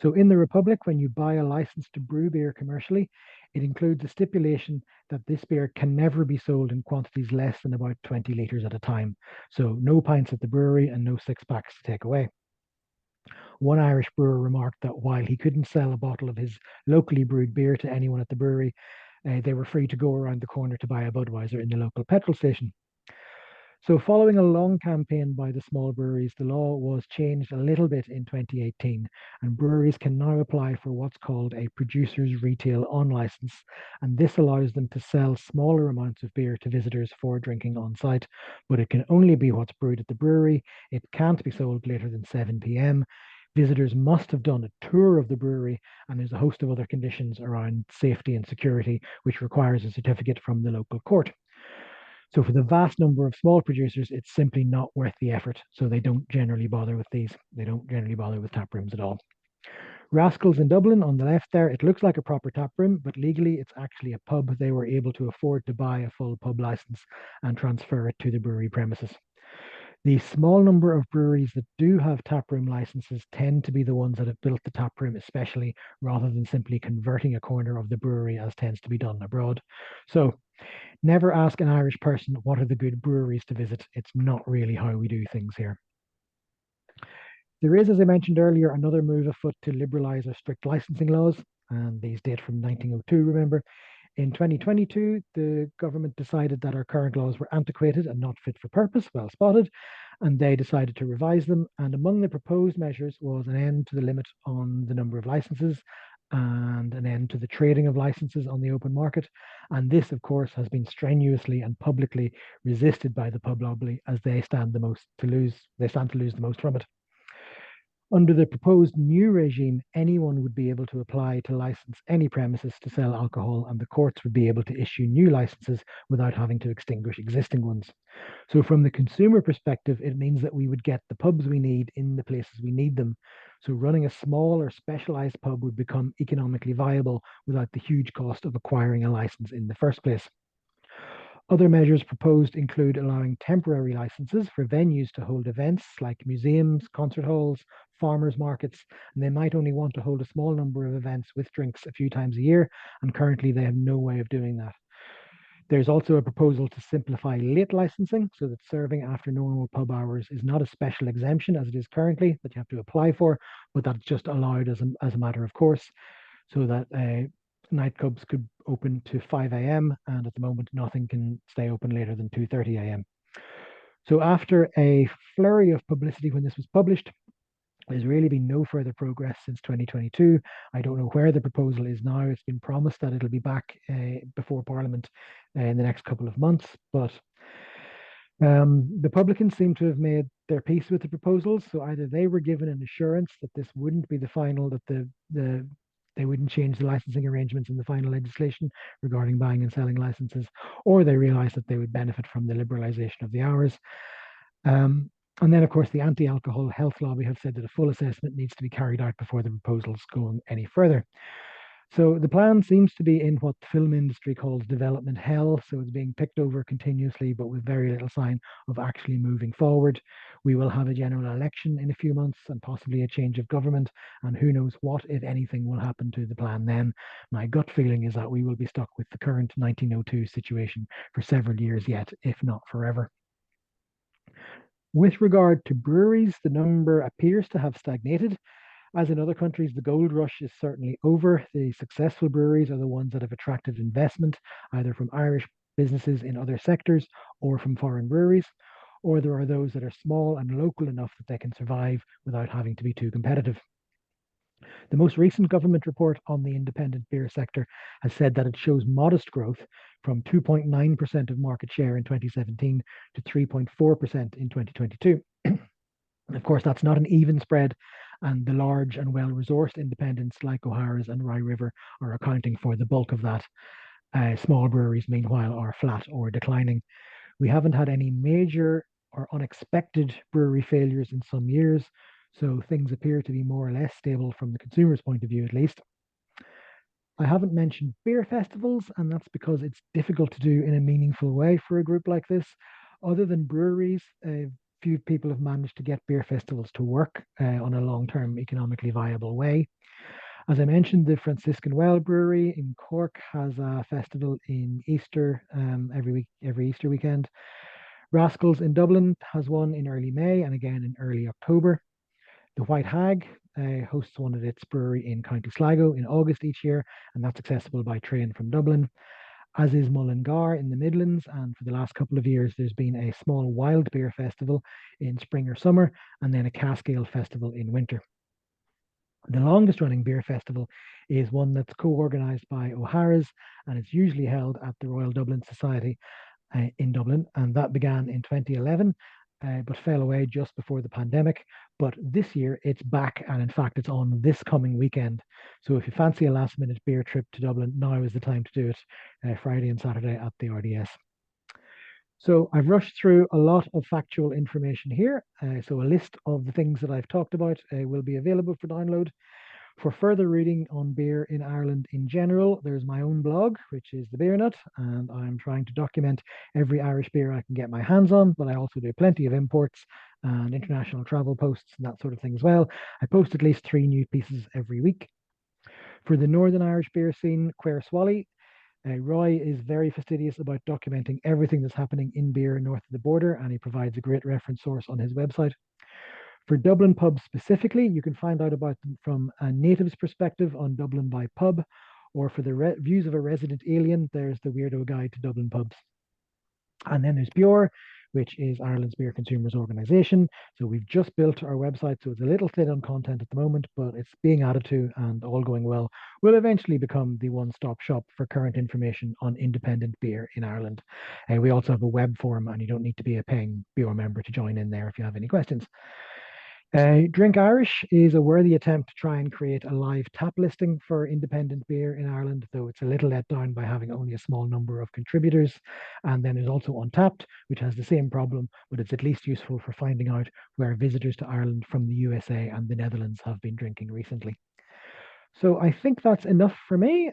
So in the Republic, when you buy a license to brew beer commercially, it includes a stipulation that this beer can never be sold in quantities less than about 20 litres at a time. So no pints at the brewery and no six packs to take away. One Irish brewer remarked that while he couldn't sell a bottle of his locally brewed beer to anyone at the brewery, they were free to go around the corner to buy a Budweiser in the local petrol station. So following a long campaign by the small breweries, the law was changed a little bit in 2018, and breweries can now apply for what's called a producer's retail on license, and this allows them to sell smaller amounts of beer to visitors for drinking on site, but it can only be what's brewed at the brewery. It can't be sold later than 7 p.m. Visitors must have done a tour of the brewery, and there's a host of other conditions around safety and security, which requires a certificate from the local court. So for the vast number of small producers, it's simply not worth the effort. So they don't generally bother with these. They don't generally bother with tap rooms at all. Rascals in Dublin on the left there, it looks like a proper tap room, but legally it's actually a pub. They were able to afford to buy a full pub license and transfer it to the brewery premises. The small number of breweries that do have taproom licenses tend to be the ones that have built the taproom especially, rather than simply converting a corner of the brewery as tends to be done abroad. So never ask an Irish person what are the good breweries to visit. It's not really how we do things here. There is, as I mentioned earlier, another move afoot to liberalise our strict licensing laws, and these date from 1902, remember. In 2022, the government decided that our current laws were antiquated and not fit for purpose, well spotted, and they decided to revise them. And among the proposed measures was an end to the limit on the number of licenses and an end to the trading of licenses on the open market. And this, of course, has been strenuously and publicly resisted by the pub lobby as they stand to lose the most from it. Under the proposed new regime, anyone would be able to apply to license any premises to sell alcohol, and the courts would be able to issue new licenses without having to extinguish existing ones. So, from the consumer perspective, it means that we would get the pubs we need in the places we need them. So, running a small or specialized pub would become economically viable without the huge cost of acquiring a license in the first place. Other measures proposed include allowing temporary licenses for venues to hold events like museums, concert halls, farmers markets, and they might only want to hold a small number of events with drinks a few times a year, and currently they have no way of doing that. There's also a proposal to simplify late licensing so that serving after normal pub hours is not a special exemption as it is currently that you have to apply for, but that's just allowed as a matter of course, so that nightclubs could open to 5 a.m. and at the moment nothing can stay open later than 2:30 a.m. So after a flurry of publicity when this was published, there's really been no further progress since 2022. I don't know where the proposal is now. It's been promised that it'll be back before Parliament in the next couple of months, but the publicans seem to have made their peace with the proposals. So either they were given an assurance that this wouldn't be the final, that they wouldn't change the licensing arrangements in the final legislation regarding buying and selling licenses, or they realized that they would benefit from the liberalization of the hours. And then, of course, the anti-alcohol health lobby have said that a full assessment needs to be carried out before the proposals go any further. So the plan seems to be in what the film industry calls development hell. So it's being picked over continuously, but with very little sign of actually moving forward. We will have a general election in a few months and possibly a change of government. And who knows what, if anything, will happen to the plan then. My gut feeling is that we will be stuck with the current 1902 situation for several years yet, if not forever. With regard to breweries, the number appears to have stagnated. As in other countries, the gold rush is certainly over. The successful breweries are the ones that have attracted investment, either from Irish businesses in other sectors or from foreign breweries, or there are those that are small and local enough that they can survive without having to be too competitive. The most recent government report on the independent beer sector has said that it shows modest growth from 2.9% of market share in 2017 to 3.4% in 2022. Of course, that's not an even spread, and the large and well-resourced independents like O'Hara's and Rye River are accounting for the bulk of that. Small breweries, meanwhile, are flat or declining. We haven't had any major or unexpected brewery failures in some years, so things appear to be more or less stable from the consumer's point of view, at least. I haven't mentioned beer festivals, and that's because it's difficult to do in a meaningful way for a group like this. Other than breweries, few people have managed to get beer festivals to work on a long-term economically viable way. As I mentioned, the Franciscan Well Brewery in Cork has a festival in Easter every Easter weekend. Rascals in Dublin has one in early May and again in early October. The White Hag hosts one at its brewery in County Sligo in August each year, and that's accessible by train from Dublin, as is Mullingar in the Midlands. And for the last couple of years, there's been a small wild beer festival in spring or summer, and then a cask ale festival in winter. The longest running beer festival is one that's co-organised by O'Hara's, and it's usually held at the Royal Dublin Society in Dublin, and that began in 2011. But fell away just before the pandemic. But this year it's back, and in fact, it's on this coming weekend. So if you fancy a last minute beer trip to Dublin, now is the time to do it, Friday and Saturday at the RDS. So I've rushed through a lot of factual information here. So a list of the things that I've talked about will be available for download. For further reading on beer in Ireland in general, there's my own blog, which is The Beer Nut, and I'm trying to document every Irish beer I can get my hands on, but I also do plenty of imports and international travel posts and that sort of thing as well. I post at least 3 new pieces every week. For the Northern Irish beer scene, Quair Swally, Roy is very fastidious about documenting everything that's happening in beer north of the border, and he provides a great reference source on his website. For Dublin pubs specifically, you can find out about them from a native's perspective on Dublin by Pub, or for the views of a resident alien, there's the Weirdo Guide to Dublin Pubs. And then there's Bure, which is Ireland's beer consumers organization. So we've just built our website, so it's a little thin on content at the moment, but it's being added to, and all going well, will eventually become the one-stop shop for current information on independent beer in Ireland. And we also have a web forum, and you don't need to be a paying Bure member to join in there if you have any questions. Drink Irish is a worthy attempt to try and create a live tap listing for independent beer in Ireland, though it's a little let down by having only a small number of contributors. And then there's also Untapped, which has the same problem, but it's at least useful for finding out where visitors to Ireland from the USA and the Netherlands have been drinking recently. So I think that's enough for me.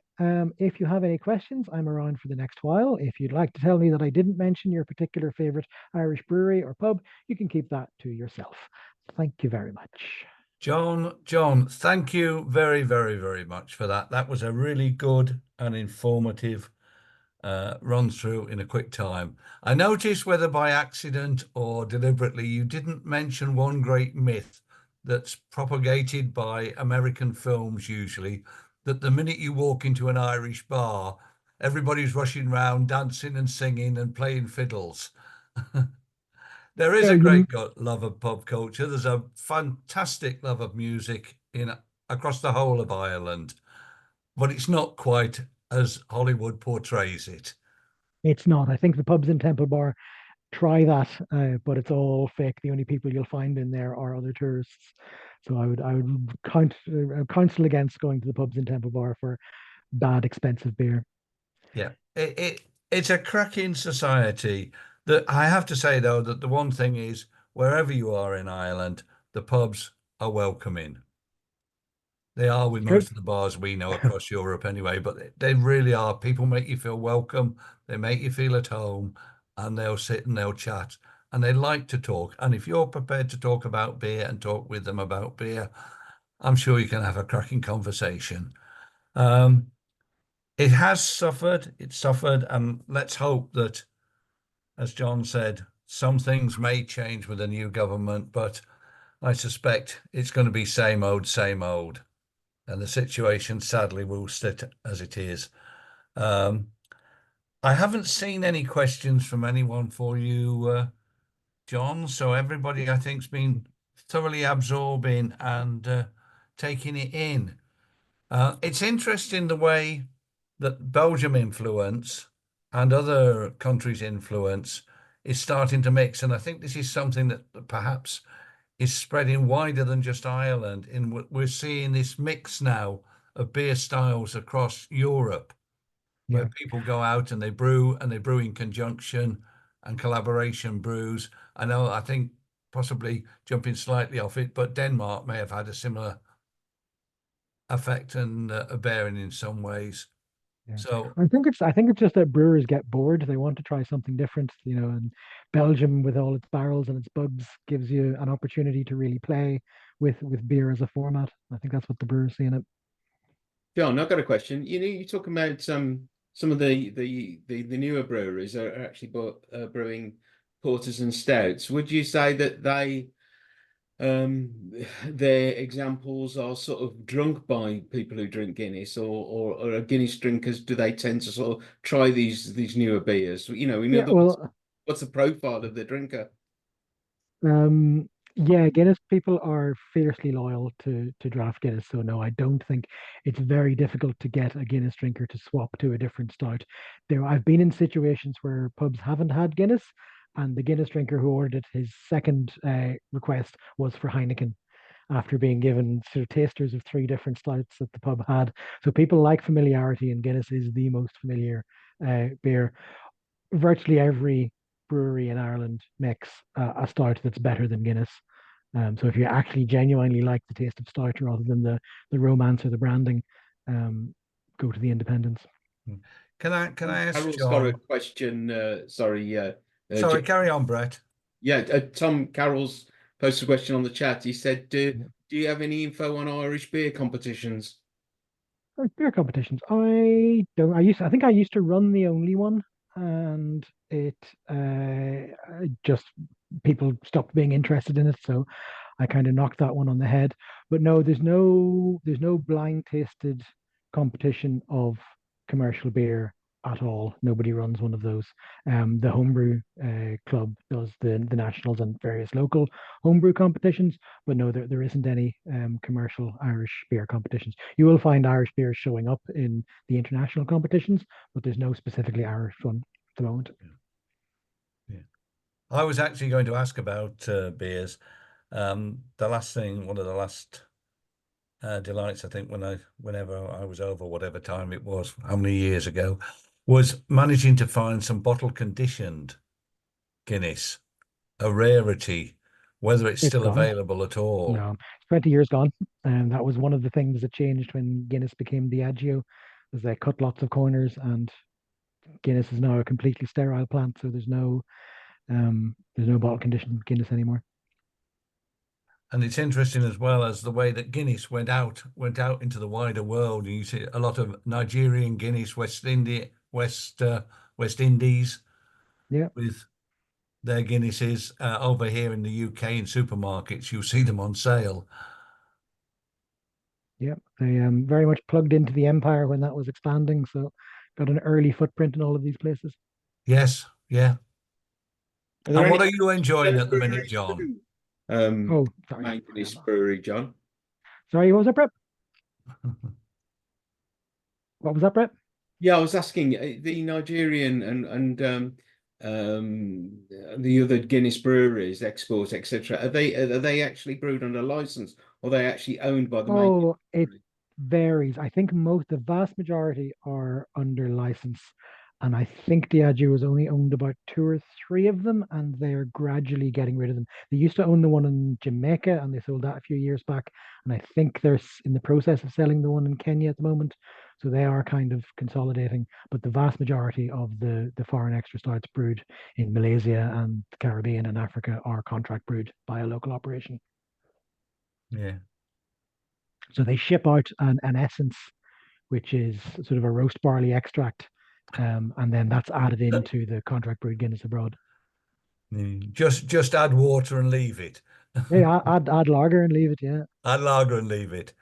If you have any questions, I'm around for the next while. If you'd like to tell me that I didn't mention your particular favorite Irish brewery or pub, you can keep that to yourself. Thank you very much. John, thank you very, very, very much for that. That was a really good and informative run through in a quick time. I noticed, whether by accident or deliberately, you didn't mention one great myth that's propagated by American films usually, that the minute you walk into an Irish bar, everybody's rushing around dancing and singing and playing fiddles. There is Yeah, a you, great love of pub culture. There's a fantastic love of music in across the whole of Ireland, but it's not quite as Hollywood portrays it. it's not. I think the pubs in Temple Bar try that, but it's all fake. The only people you'll find in there are other tourists. So counsel against going to the pubs in Temple Bar for bad, expensive beer. Yeah, it's a cracking society. That I have to say though, that the one thing is, wherever you are in Ireland, the pubs are welcoming. They are with True. most of the bars we know across Europe anyway, but they really are. People make you feel welcome. They make you feel at home, and they'll sit and they'll chat, and they like to talk. And if you're prepared to talk about beer and talk with them about beer, I'm sure you can have a cracking conversation. Um, it has suffered. It's suffered, and let's hope that, as John said, some things may change with a new government, but I suspect it's going to be same old, same old. And the situation sadly will sit as it is. Um, I haven't seen any questions from anyone for you, John. So everybody, I think, has been thoroughly absorbing and taking it in. It's interesting the way that Belgium influence and other countries' influence is starting to mix. And I think this is something that perhaps is spreading wider than just Ireland. We're seeing this mix now of beer styles across Europe, where Yeah. people go out and they brew in conjunction and collaboration brews. I think possibly jumping slightly off it, but Denmark may have had a similar effect and a bearing in some ways. Yeah. So I think it's just that brewers get bored. They want to try something different, and Belgium with all its barrels and its bugs gives you an opportunity to really play with beer as a format. I think that's what the brewers see in it. John, I've got a question. You're talking about some of the newer breweries are actually brewing porters and stouts. Would you say that um their examples are sort of drunk by people who drink Guinness, or are Guinness drinkers, do they tend to sort of try these newer beers? In Yeah, other words, well, what's the profile of the drinker? yeah, Guinness people are fiercely loyal to draft Guinness. So no, I don't think it's very difficult to get a Guinness drinker to swap to a different stout. I've been in situations where pubs haven't had Guinness, and the Guinness drinker who ordered it, his second request was for Heineken after being given sort of tasters of three different stouts that the pub had. So people like familiarity, and Guinness is the most familiar beer. Virtually every brewery in Ireland makes a stout that's better than Guinness. So if you actually genuinely like the taste of stout rather than the romance or the branding, go to the independents. can I ask Carol's got a John? question. Sorry, Sorry, carry on, Brett. yeah, Tom Carroll's posted a question on the chat. He said, "Do you have any info on Irish beer competitions?" Beer competitions. I don't. I think I used to run the only one, and it just people stopped being interested in it. So I kind of knocked that one on the head. But no, there's no blind tasted competition of commercial beer at all. Nobody runs one of those. The homebrew club does the nationals and various local homebrew competitions, but no, there isn't any commercial Irish beer competitions. You will find Irish beers showing up in the international competitions, but there's no specifically Irish one at the moment. Yeah. I was actually going to ask about beers. One of the last delights, I think, whenever I was over, whatever time it was, how many years ago, was managing to find some bottle conditioned Guinness, a rarity whether it's It's still gone. available at all. No, 20 years gone. And that was one of the things that changed when Guinness became Diageo, was they cut lots of corners, and Guinness is now a completely sterile plant. So there's no bottle conditioned Guinness anymore. And it's interesting as well as the way that Guinness went out into the wider world. And you see a lot of Nigerian Guinness, West Indies Yeah, with their Guinnesses over here in the UK in supermarkets. You'll see them on sale. yeah. They very much plugged into the empire when that was expanding. So got an early footprint in all of these places. Yes, yeah. Are there And any what are you enjoying at the minute, breweries John? too? Oh, sorry. Main Guinness Brewery, John. Sorry, what was that, Brett? What was that, Brett? Yeah, I was asking the Nigerian the other Guinness breweries, export, etc. Are they actually brewed under license, or are they actually owned by the main Guinness Oh, it brewery? varies. I think the vast majority are under license. And I think Diageo has only owned about two or three of them, and they're gradually getting rid of them. They used to own the one in Jamaica, and they sold that a few years back. And I think they're in the process of selling the one in Kenya at the moment. So they are kind of consolidating. But the vast majority of the foreign extra stouts brewed in Malaysia and the Caribbean and Africa are contract brewed by a local operation. Yeah. So they ship out an essence, which is sort of a roast barley extract, and then that's added into the contract brewed Guinness abroad. Just add water and leave it. Yeah, add lager and leave it. Yeah, Add lager and leave it.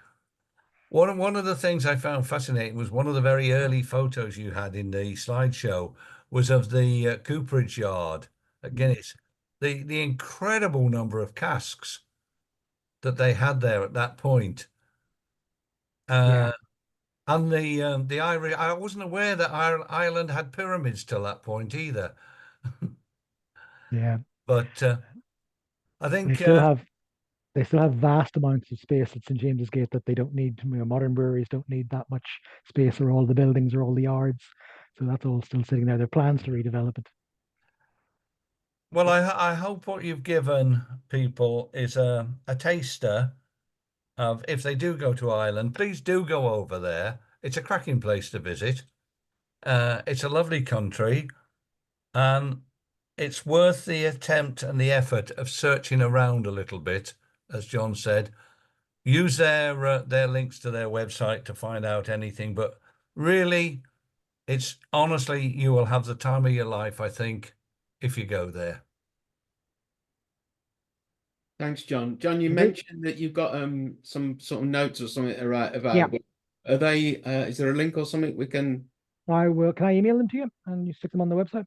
One of the things I found fascinating was one of the very early photos you had in the slideshow was of the cooperage yard at Guinness. The incredible number of casks that they had there at that point. yeah, And the Irish, I wasn't aware that Ireland had pyramids till that point either. yeah. But I They think still have they still have vast amounts of space at St James's Gate that they don't need. Modern breweries don't need that much space, or all the buildings or all the yards. So that's all still sitting there. There are plans to redevelop it. well, I hope what you've given people is a taster of if they do go to Ireland, please do go over there. It's a cracking place to visit. It's a lovely country, and it's worth the attempt and the effort of searching around a little bit, as John said. Use their links to their website to find out anything, but really, it's honestly, you will have the time of your life, I think, if you go there. Thanks, John. John, you Okay. mentioned that you've got some sort of notes or something Yeah, available. Are they is there a link or something we can? I will. Can I email them to you and you stick them on the website?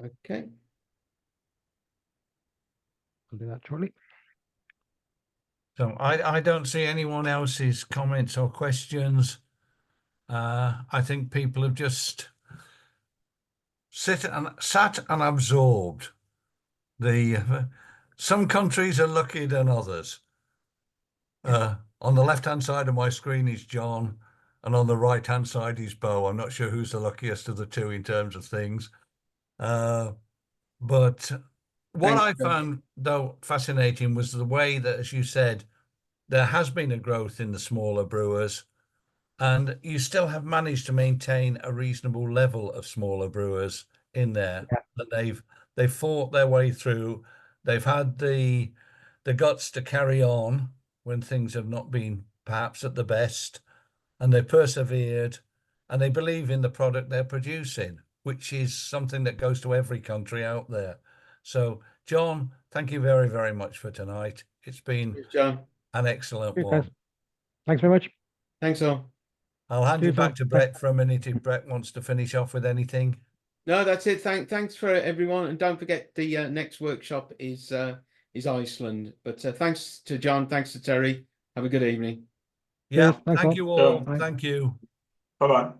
Okay. I'll do that shortly. So I don't see anyone else's comments or questions. I think people have just sat and absorbed. Some countries are luckier than others. On the left-hand side of my screen is John, and on the right-hand side is Bo. I'm not sure who's the luckiest of the two in terms of things. But what Thanks, I John. found, though, fascinating was the way that, as you said, there has been a growth in the smaller brewers, and you still have managed to maintain a reasonable level of smaller brewers in there. Yeah, That they've fought their way through. They've had the guts to carry on when things have not been perhaps at the best, and they persevered, and they believe in the product they're producing, which is something that goes to every country out there. So, John, thank you very, very much for tonight. It's been Cheers, John. an excellent cheers, guys. one. Thanks very much. Thanks all. I'll hand you Cheers, back all. to Thanks. Brett for a minute if Brett wants to finish off with anything. No, that's it. Thanks for everyone, and don't forget the next workshop is Iceland. But thanks to John, thanks to Terry. Have a good evening. Yeah, Cheers. Thanks, thank all. you all. Bye. Thank you. Bye-bye.